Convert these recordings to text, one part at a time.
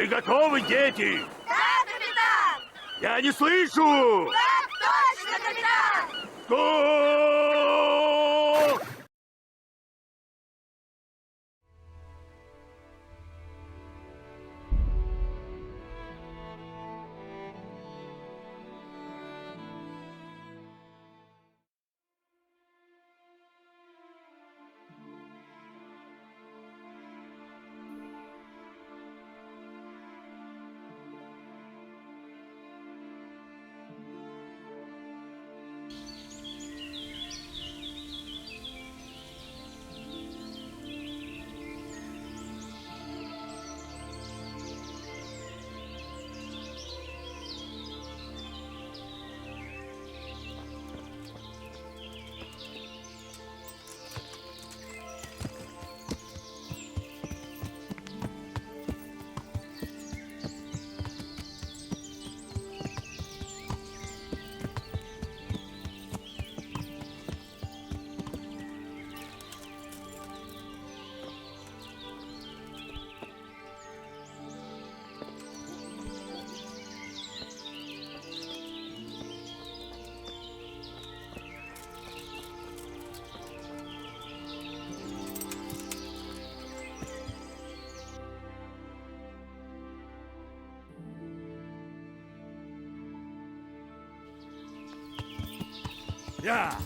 Вы готовы, дети? Да, капитан! Я не слышу! Так точно, капитан! Го! Я!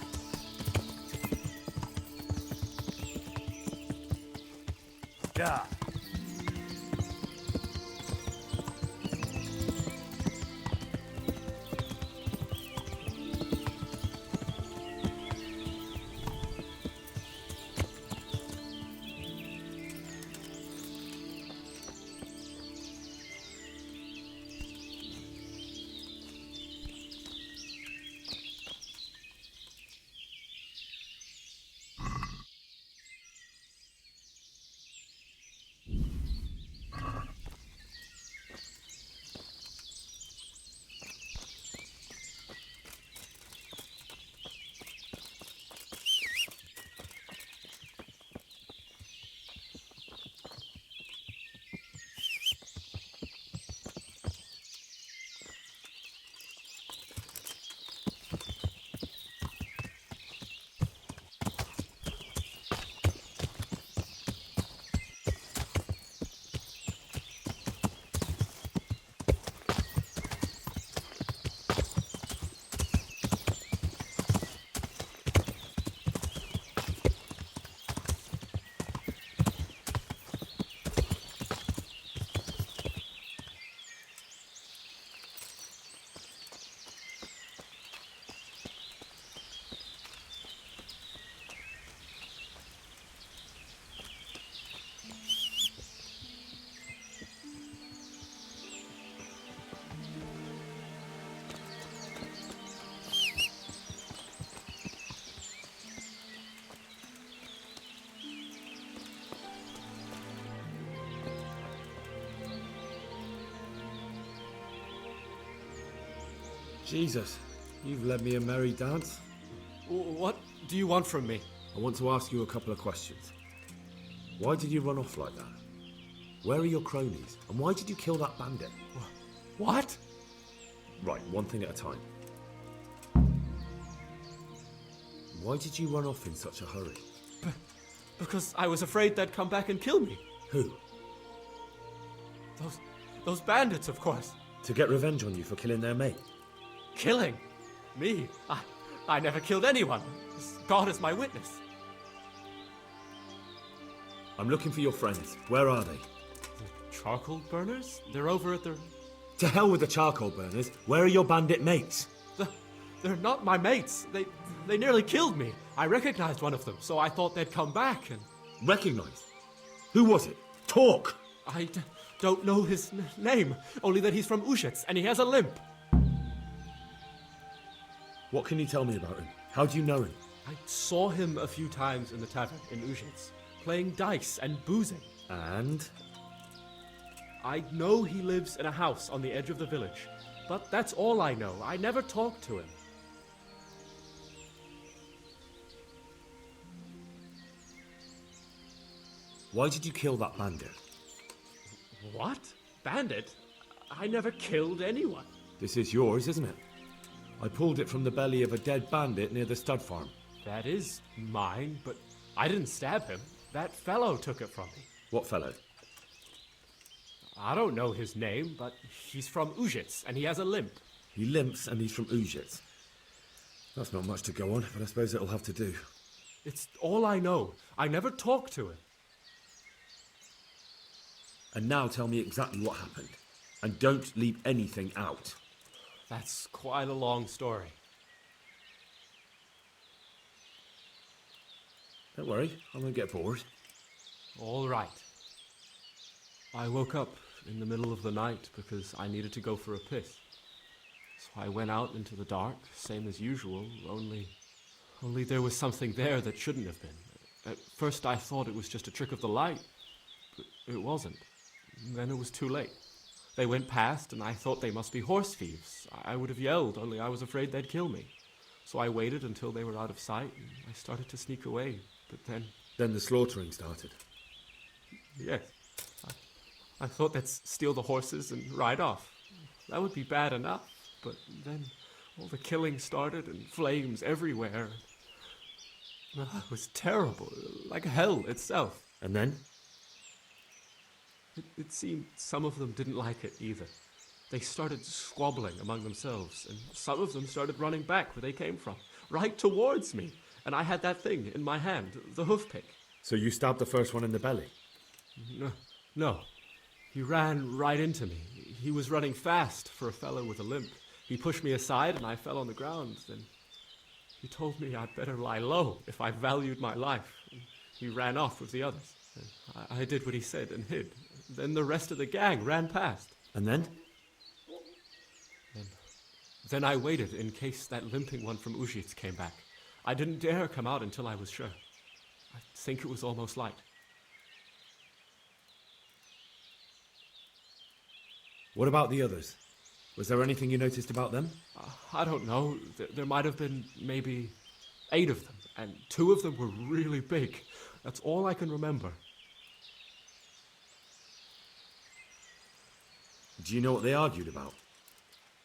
Я! Jesus, you've led me a merry dance. What do you want from me? I want to ask you a couple of questions. Why did you run off like that? Where are your cronies? And why did you kill that bandit? What? Right, one thing at a time. Why did you run off in such a hurry? Because I was afraid they'd come back and kill me. Who? Those bandits, of course. To get revenge on you for killing their mate? Killing? Me? I never killed anyone. God is my witness. I'm looking for your friends. Where are they? The charcoal burners? They're over at the... To hell with the charcoal burners. Where are your bandit mates? They're not my mates. They nearly killed me. I recognized one of them, so I thought they'd come back and... Recognized? Who was it? Talk! I don't know his name, only that he's from Ushets and he has a limp. What can you tell me about him? How do you know him? I saw him a few times in the tavern in Ushets, playing dice and boozing. And? I know he lives in a house on the edge of the village, but that's all I know. I never talked to him. Why did you kill that bandit? What? Bandit? I never killed anyone. This is yours, isn't it? I pulled it from the belly of a dead bandit near the stud farm. That is mine, but I didn't stab him. That fellow took it from me. What fellow? I don't know his name, but he's from Uzhitz, and he has a limp. He limps and he's from Uzhitz. That's not much to go on, but I suppose it'll have to do. It's all I know. I never talked to him. And now tell me exactly what happened. And don't leave anything out. That's quite a long story. Don't worry, I won't get bored. All right. I woke up in the middle of the night because I needed to go for a piss. So I went out into the dark, same as usual, only there was something there that shouldn't have been. At first I thought it was just a trick of the light, but it wasn't. Then it was too late. They went past and I thought they must be horse thieves. I would have yelled, only I was afraid they'd kill me. So I waited until they were out of sight and I started to sneak away, but then... Then the slaughtering started. Yes. I thought they'd steal the horses and ride off. That would be bad enough, but then all the killing started and flames everywhere. It was terrible, like hell itself. And then? It seemed some of them didn't like it either. They started squabbling among themselves, and some of them started running back where they came from, right towards me. And I had that thing in my hand, the hoof pick. So you stabbed the first one in the belly? No. He ran right into me. He was running fast for a fellow with a limp. He pushed me aside and I fell on the ground. Then he told me I'd better lie low if I valued my life. He ran off with the others. I did what he said and hid. Then the rest of the gang ran past. And then? Then I waited in case that limping one from Uzhitz came back. I didn't dare come out until I was sure. I think it was almost light. What about the others? Was there anything you noticed about them? I don't know. There might have been maybe 8 of them, and 2 of them were really big. That's all I can remember. Do you know what they argued about?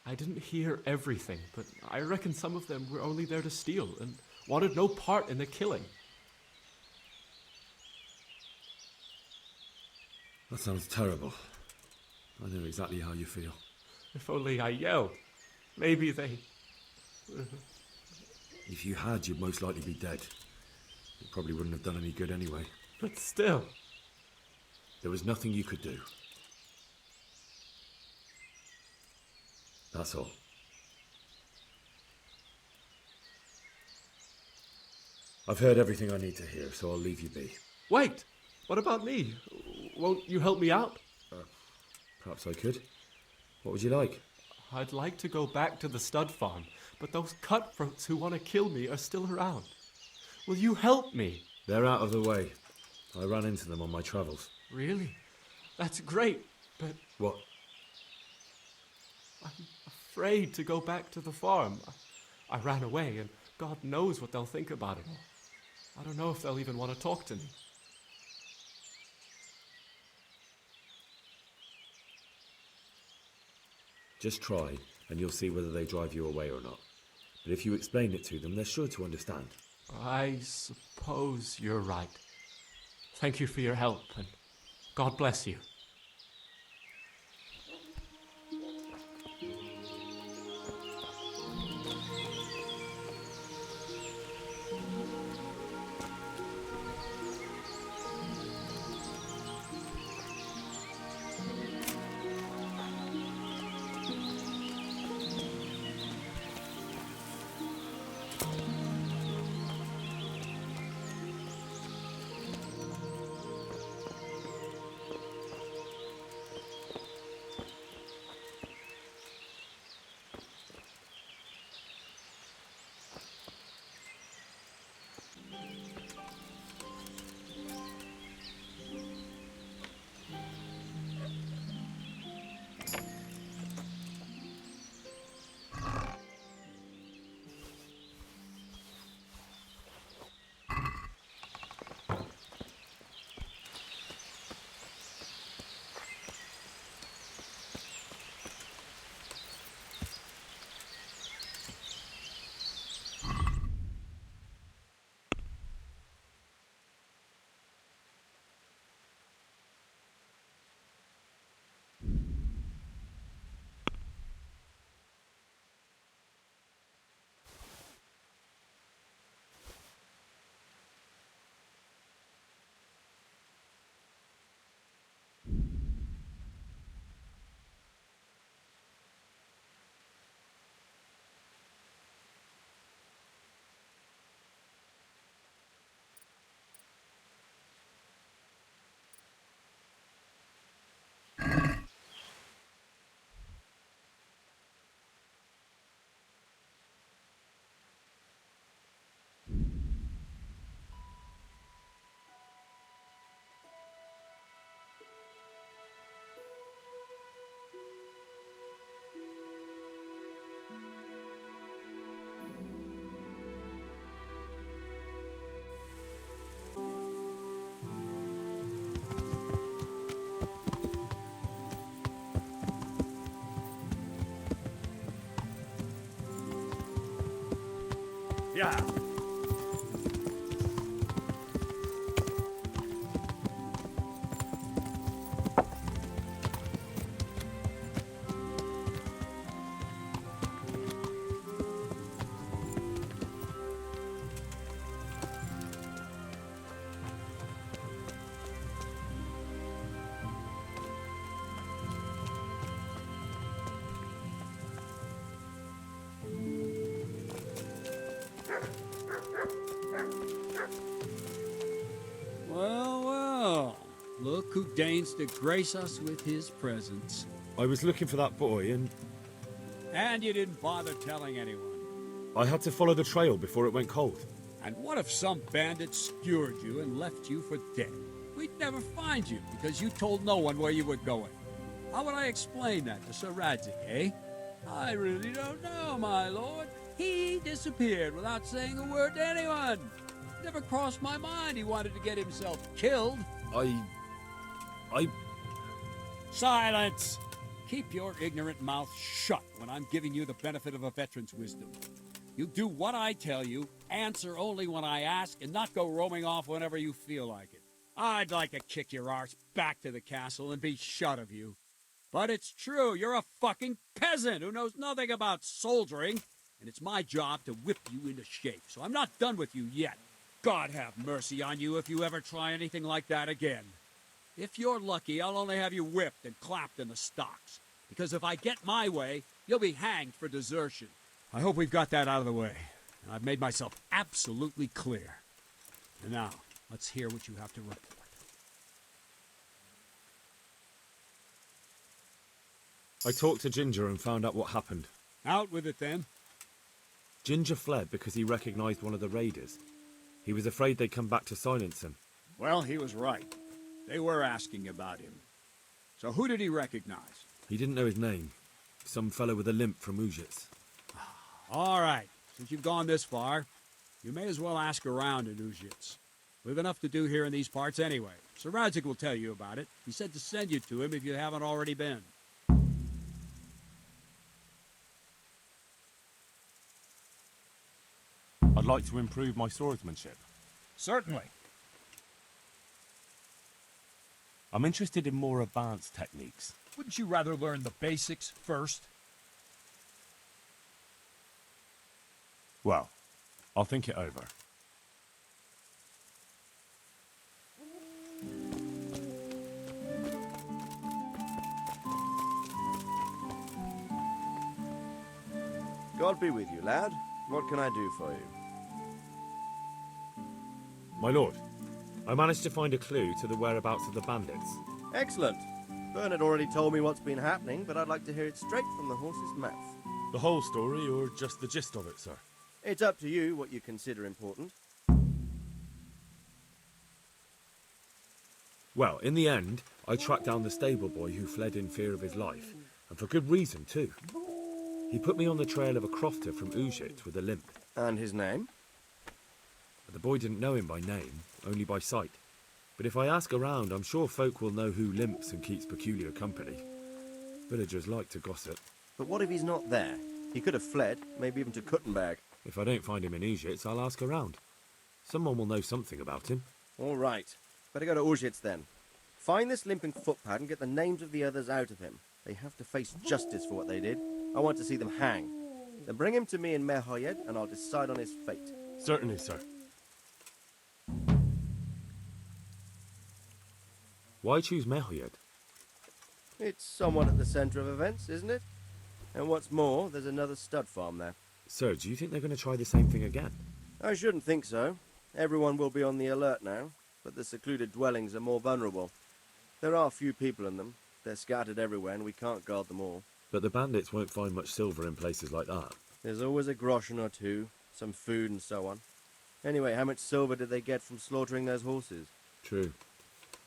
I didn't hear everything, but I reckon some of them were only there to steal and wanted no part in the killing. That sounds terrible. I know exactly how you feel. If only I yelled. Maybe they... If you had, you'd most likely be dead. It probably wouldn't have done any good anyway. But still... There was nothing you could do. That's all. I've heard everything I need to hear, so I'll leave you be. Wait! What about me? Won't you help me out? Perhaps I could. What would you like? I'd like to go back to the stud farm, but those cutthroats who want to kill me are still around. Will you help me? They're out of the way. I ran into them on my travels. Really? That's great, but What? I'm afraid to go back to the farm. I ran away, and God knows what they'll think about it all. I don't know if they'll even want to talk to me. Just try, and you'll see whether they drive you away or not. But if you explain it to them, they're sure to understand. I suppose you're right. Thank you for your help, and God bless you. Я. Well, well. Look who deigns to grace us with his presence. I was looking for that boy and And you didn't bother telling anyone. I had to follow the trail before it went cold. And what if some bandit skewered you and left you for dead? We'd never find you because you told no one where you were going. How would I explain that to Sir Radzik, eh? I really don't know, my lord. He disappeared without saying a word to anyone. Never crossed my mind he wanted to get himself killed. I... Silence! Keep your ignorant mouth shut when I'm giving you the benefit of a veteran's wisdom. You do what I tell you, answer only when I ask, and not go roaming off whenever you feel like it. I'd like to kick your arse back to the castle and be shut of you. But it's true, you're a fucking peasant who knows nothing about soldiering, and it's my job to whip you into shape, so I'm not done with you yet. God have mercy on you if you ever try anything like that again. If you're lucky, I'll only have you whipped and clapped in the stocks. Because if I get my way, you'll be hanged for desertion. I hope we've got that out of the way. And I've made myself absolutely clear. And now, let's hear what you have to report. I talked to Ginger and found out what happened. Out with it, then. Ginger fled because he recognized one of the raiders. He was afraid they'd come back to silence him. Well, he was right. They were asking about him. So who did he recognize? He didn't know his name. Some fellow with a limp from Ujits. All right. Since you've gone this far, you may as well ask around in Ujits. We've enough to do here in these parts anyway. Sir Radzik will tell you about it. He said to send you to him if you haven't already been. I'd like to improve my swordsmanship. Certainly. I'm interested in more advanced techniques. Wouldn't you rather learn the basics first? Well, I'll think it over. God be with you, lad. What can I do for you? My lord, I managed to find a clue to the whereabouts of the bandits. Excellent. Bernard already told me what's been happening, but I'd like to hear it straight from the horse's mouth. The whole story or just the gist of it, sir? It's up to you what you consider important. Well, in the end, I tracked down the stable boy who fled in fear of his life, and for good reason too. He put me on the trail of a crofter from Ujit with a limp. And his name? The boy didn't know him by name, only by sight. But if I ask around, I'm sure folk will know who limps and keeps peculiar company. Villagers like to gossip. But what if he's not there? He could have fled, maybe even to Kuttenberg. If I don't find him in Ujits, I'll ask around. Someone will know something about him. All right. Better go to Ujits then. Find this limping footpad and get the names of the others out of him. They have to face justice for what they did. I want to see them hang. Then bring him to me in Mehoyed and I'll decide on his fate. Certainly, sir. Why choose Mehoyed? It's somewhat at the centre of events, isn't it? And what's more, there's another stud farm there. Sir, do you think they're going to try the same thing again? I shouldn't think so. Everyone will be on the alert now, but the secluded dwellings are more vulnerable. There are few people in them. They're scattered everywhere and we can't guard them all. But the bandits won't find much silver in places like that. There's always a groschen or two, some food and so on. Anyway, how much silver did they get from slaughtering those horses? True.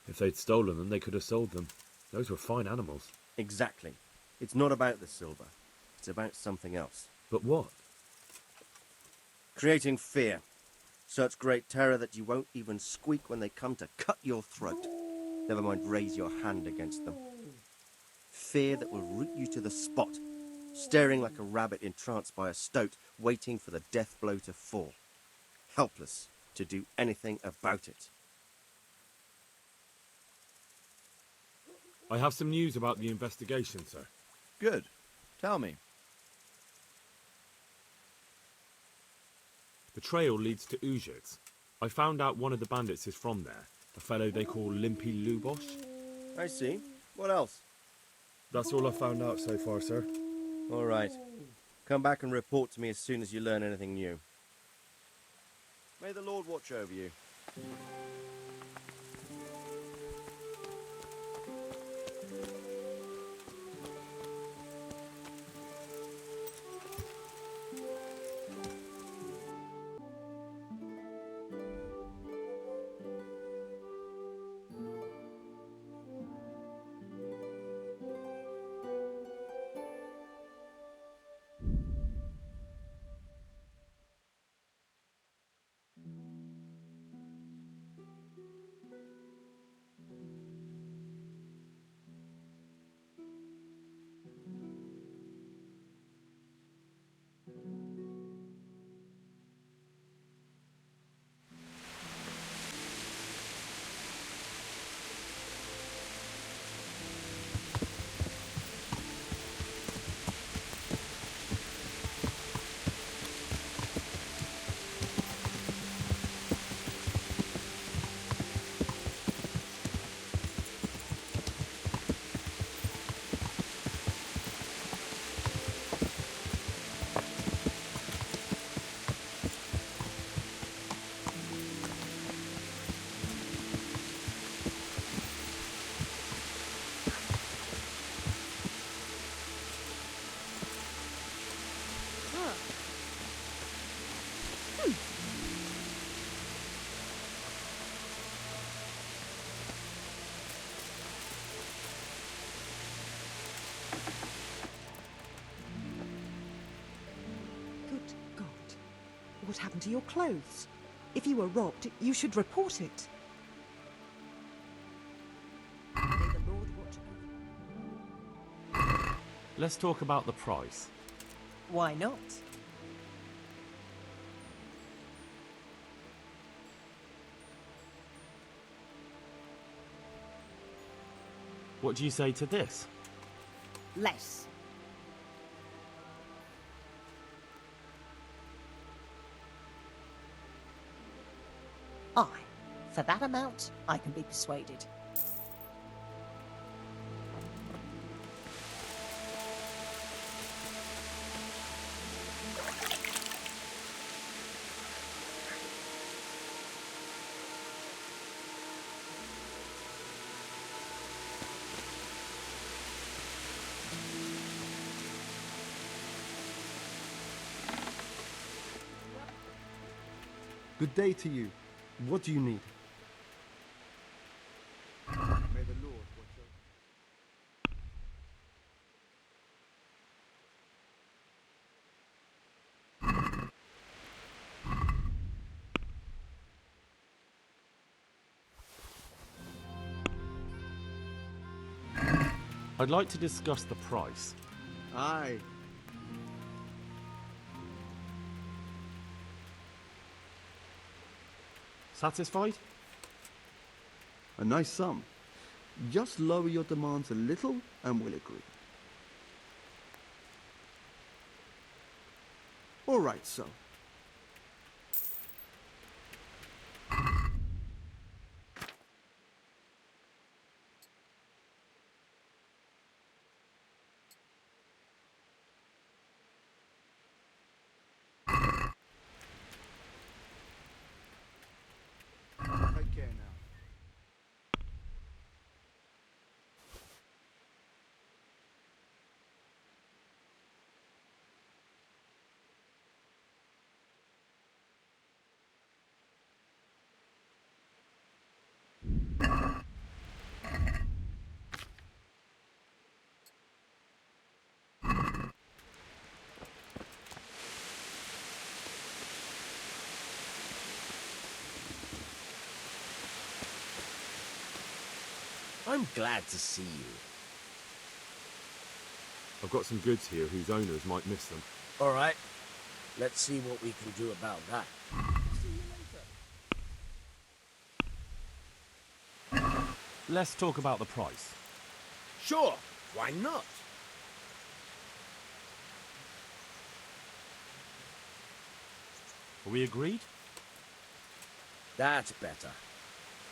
If they'd stolen them, they could have sold them. Those were fine animals. Exactly. It's not about the silver. It's about something else. But what? Creating fear. Such great terror that you won't even squeak when they come to cut your throat. Never mind raise your hand against them. Fear that will root you to the spot, staring like a rabbit entranced by a stoat, waiting for the death blow to fall, helpless to do anything about it. I have some news about the investigation, sir. Good. Tell me. The trail leads to Uzhitz. I found out one of the bandits is from there, a fellow they call Limpy Lubosh. I see. What else? That's all I found out so far, sir. All right. Come back and report to me as soon as you learn anything new. May the Lord watch over you. Good God. What happened to your clothes? If you were robbed, you should report it. May the Lord watch over you. Let's talk about the price. Why not? What do you say to this? Less. Aye, for that amount, I can be persuaded. Good day to you. What do you need? May the Lord watch over. I'd like to discuss the price. Aye. Satisfied? A nice sum. Just lower your demands a little and we'll agree. All right, so. Take care now. I'm glad to see you. I've got some goods here whose owners might miss them. All right. Let's see what we can do about that. Let's talk about the price. Sure, why not? Are we agreed? That's better.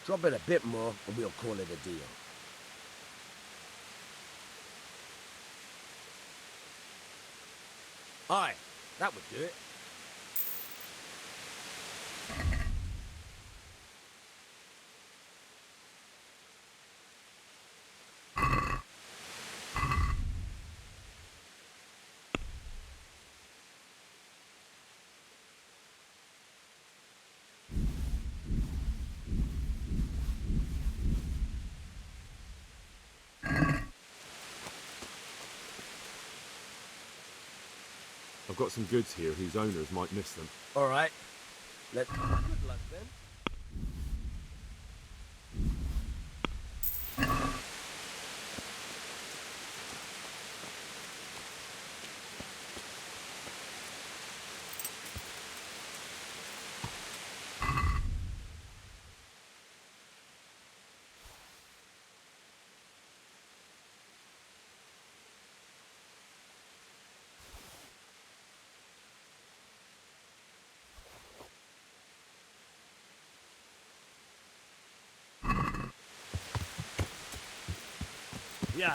Drop it a bit more and we'll call it a deal. Aye, that would do it. I've got some goods here whose owners might miss them. All right. Good luck then. Yeah.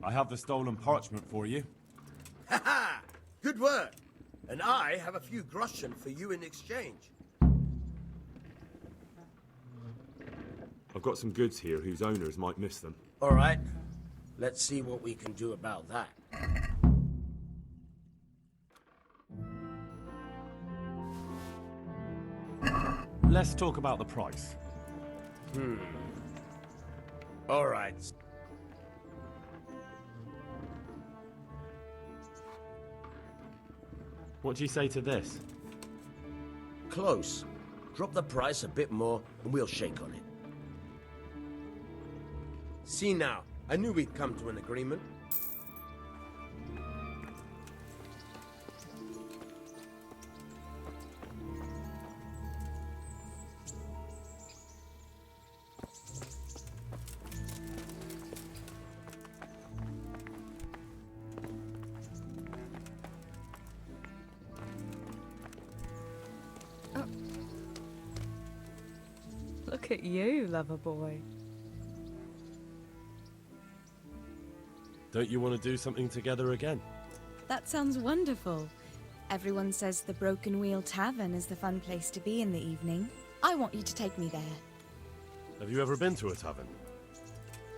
I have the stolen parchment for you. Ha ha! Good work. And I have a few groschen for you in exchange. I've got some goods here whose owners might miss them. All right. Let's see what we can do about that. Let's talk about the price. All right. What do you say to this? Close. Drop the price a bit more and we'll shake on it. See now, I knew we'd come to an agreement. Look at you, lover boy. Don't you want to do something together again? That sounds wonderful. Everyone says the Broken Wheel Tavern is the fun place to be in the evening. I want you to take me there. Have you ever been to a tavern?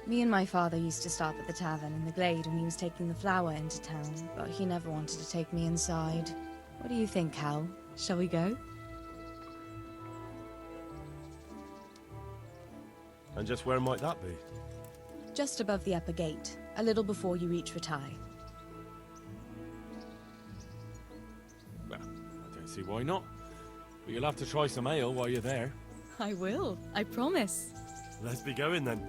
Me and my father used to stop at the tavern in the glade when he was taking the flour into town, but he never wanted to take me inside. What do you think, Hal? Shall we go? And just where might that be? Just above the upper gate, a little before you reach Ratai. Well, I don't see why not. But you'll have to try some ale while you're there. I will, I promise. Let's be going then.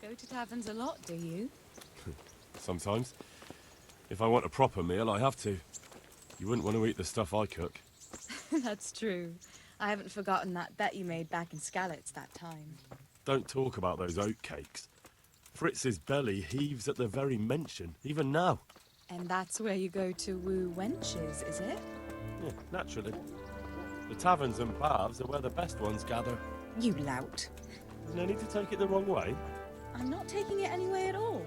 Go to taverns a lot, do you? Sometimes. If I want a proper meal, I have to. You wouldn't want to eat the stuff I cook. That's true. I haven't forgotten that bet you made back in Skalitz that time. Don't talk about those oat cakes. Fritz's belly heaves at the very mention, even now. And that's where you go to woo wenches, is it? Yeah, naturally. The taverns and baths are where the best ones gather. You lout. There's no need to take it the wrong way. I'm not taking it any way at all.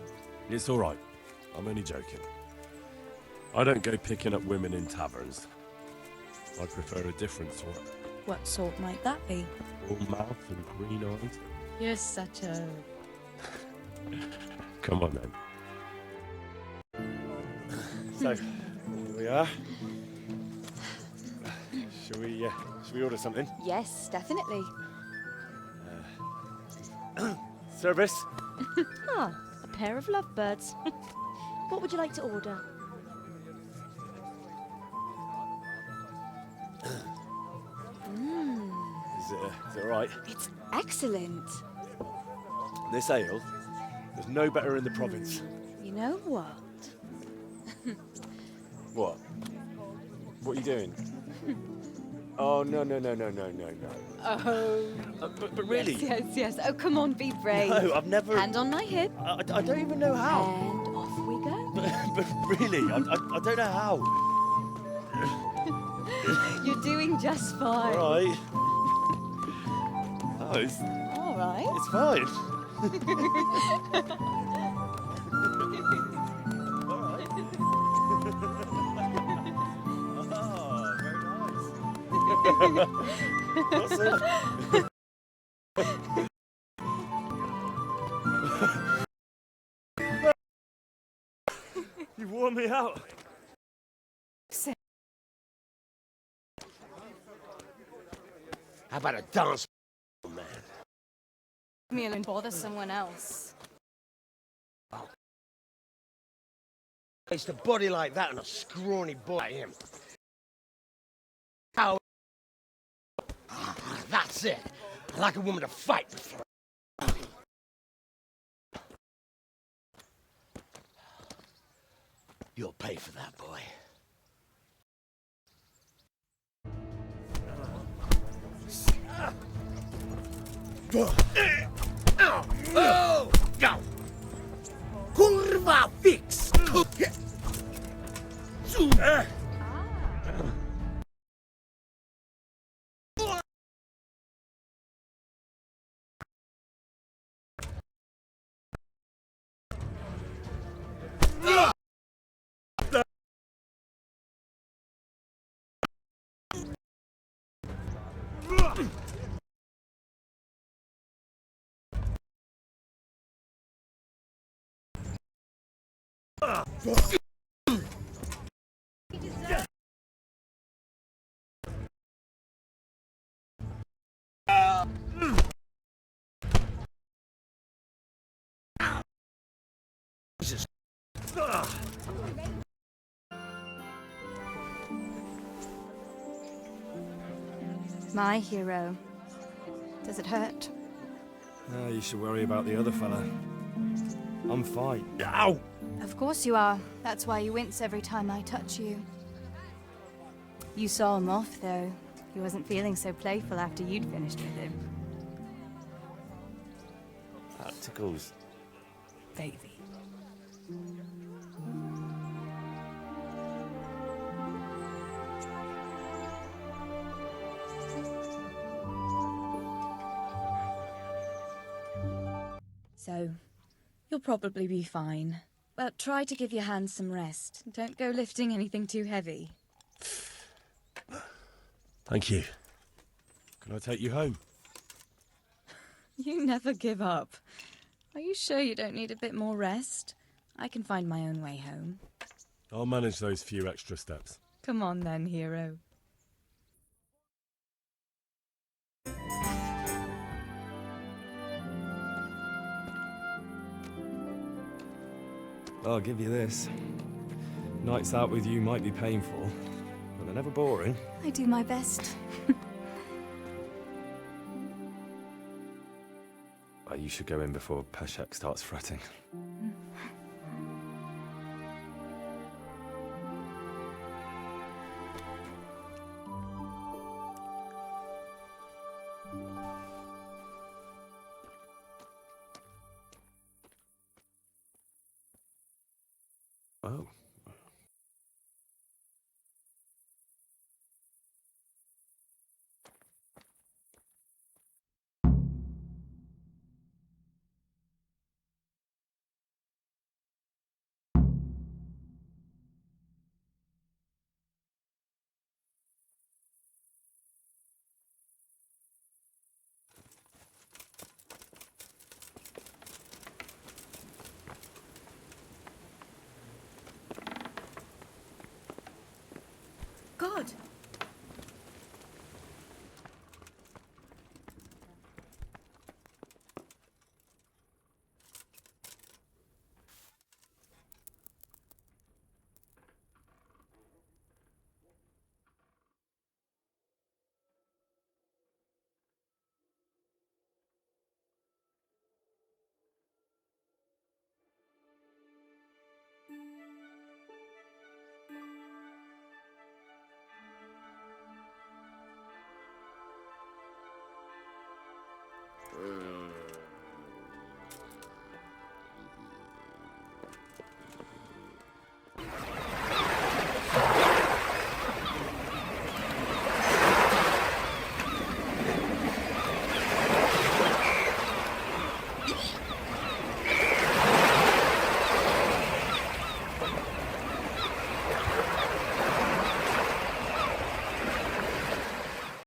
It's all right. I'm only joking. I don't go picking up women in taverns. I prefer a different sort. What sort might that be? Full mouth and green eyes. You're such a... Come on then. So, here we are. Shall we order something? Yes, definitely. Service? Ah, a pair of lovebirds. What would you like to order? Is it all right? It's excellent. This ale, there's no better in the province. You know what? What? What are you doing? Oh, no. Oh. But really? Yes. Oh, come on, be brave. No, I've never... Hand on my hip. I don't even know how. And off we go. But really, I don't know how. You're doing just fine. All right. Oh, it's All right. It's fine. All right. Oh, very nice. What's it? You wore me out. How about a dance, man? Me and bother someone else. It's a body like that and a scrawny boy like him. How? That's it. I like a woman to fight before. You'll pay for that, boy. Kurva fix! Jesus. My hero. Does it hurt? You should worry about the other fella. I'm fine. Ow! Of course you are. That's why you wince every time I touch you. You saw him off, though. He wasn't feeling so playful after you'd finished with him. That tickles. Baby. So, you'll probably be fine. But try to give your hands some rest. Don't go lifting anything too heavy. Thank you. Can I take you home? You never give up. Are you sure you don't need a bit more rest? I can find my own way home. I'll manage those few extra steps. Come on then, hero. I'll give you this. Nights out with you might be painful, but they're never boring. I do my best. Well, you should go in before Peshek starts fretting. Oh. God,